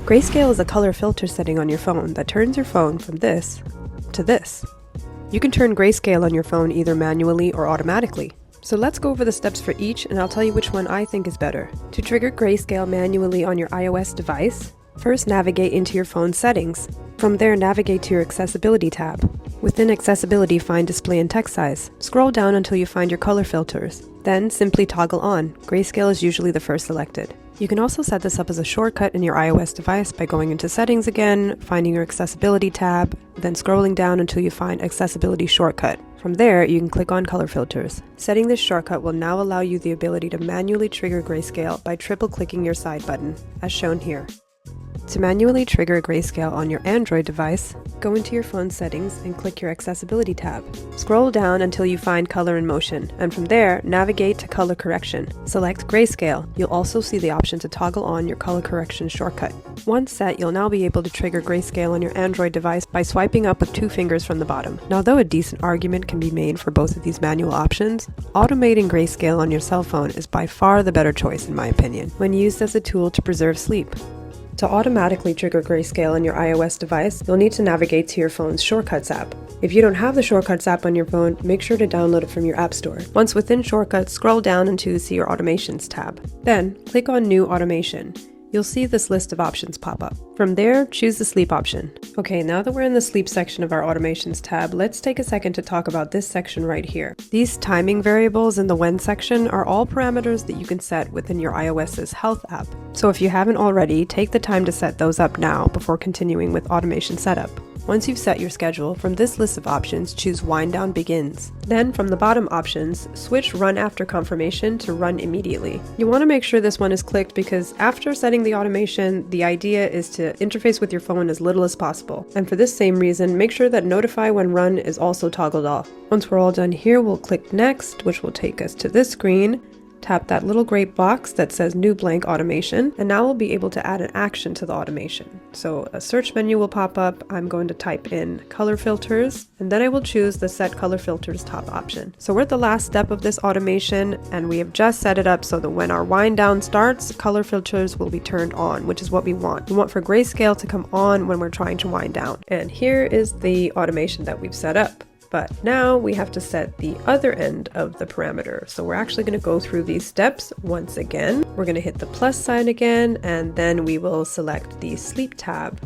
Grayscale is a color filter setting on your phone that turns your phone from this to this. You can turn grayscale on your phone either manually or automatically. So let's go over the steps for each and I'll tell you which one I think is better. To trigger grayscale manually on your iOS device, first navigate into your phone settings. From there, navigate to your accessibility tab. Within accessibility, find display and text size. Scroll down until you find your color filters. Then simply toggle on. Grayscale is usually the first selected. You can also set this up as a shortcut in your iOS device by going into settings again, finding your accessibility tab, then scrolling down until you find accessibility shortcut. From there, you can click on color filters. Setting this shortcut will now allow you the ability to manually trigger grayscale by triple clicking your side button, as shown here. To manually trigger grayscale on your Android device, go into your phone settings and click your accessibility tab. Scroll down until you find color and motion, and from there, navigate to color correction. Select grayscale. You'll also see the option to toggle on your color correction shortcut. Once set, you'll now be able to trigger grayscale on your Android device by swiping up with 2 fingers from the bottom. Now, though a decent argument can be made for both of these manual options, automating grayscale on your cell phone is by far the better choice in my opinion, when used as a tool to preserve sleep. To automatically trigger grayscale on your iOS device, you'll need to navigate to your phone's Shortcuts app. If you don't have the Shortcuts app on your phone, make sure to download it from your app store. Once within Shortcuts, scroll down until you see your Automations tab. Then, click on New Automation. You'll see this list of options pop up. From there, choose the sleep option. Okay, now that we're in the sleep section of our Automations tab, let's take a second to talk about this section right here. These timing variables in the When section are all parameters that you can set within your iOS's Health app. So if you haven't already, take the time to set those up now before continuing with automation setup. Once you've set your schedule, from this list of options, choose Wind Down Begins. Then, from the bottom options, switch Run After Confirmation to Run Immediately. You want to make sure this one is clicked because after setting the automation, the idea is to interface with your phone as little as possible. And for this same reason, make sure that Notify When Run is also toggled off. Once we're all done here, we'll click Next, which will take us to this screen. Tap that little gray box that says New Blank Automation, and now we'll be able to add an action to the automation. So a search menu will pop up. I'm going to type in color filters, and then I will choose the Set Color Filters top option. So we're at the last step of this automation, and we have just set it up so that when our wind down starts, color filters will be turned on, which is what we want. We want for grayscale to come on when we're trying to wind down. And here is the automation that we've set up. But now we have to set the other end of the parameter. So we're actually going to go through these steps once again. We're going to hit the plus sign again, and then we will select the sleep tab.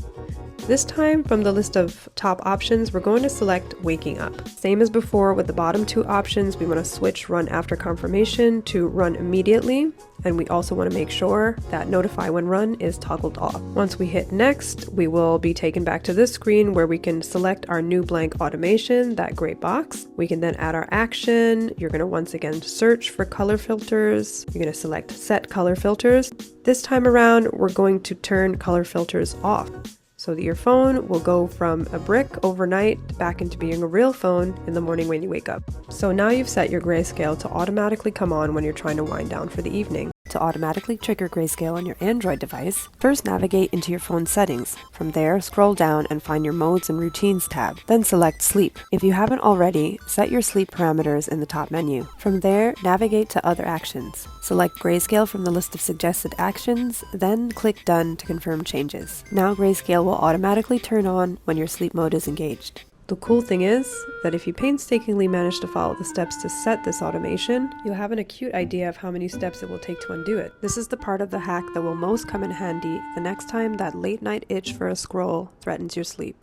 This time, from the list of top options, we're going to select Waking Up. Same as before with the bottom 2 options, we want to switch Run After Confirmation to Run Immediately, and we also want to make sure that Notify When Run is toggled off. Once we hit Next, we will be taken back to this screen where we can select our New Blank Automation, that gray box. We can then add our action. You're going to once again search for color filters. You're going to select Set Color Filters. This time around, we're going to turn color filters off, so that your phone will go from a brick overnight back into being a real phone in the morning when you wake up. So now you've set your grayscale to automatically come on when you're trying to wind down for the evening. To automatically trigger grayscale on your Android device, first navigate into your phone settings. From there, scroll down and find your Modes and Routines tab. Then select Sleep. If you haven't already, set your sleep parameters in the top menu. From there, navigate to Other Actions. Select grayscale from the list of suggested actions, then click Done to confirm changes. Now grayscale will automatically turn on when your sleep mode is engaged. The cool thing is that if you painstakingly manage to follow the steps to set this automation, you'll have an acute idea of how many steps it will take to undo it. This is the part of the hack that will most come in handy the next time that late night itch for a scroll threatens your sleep.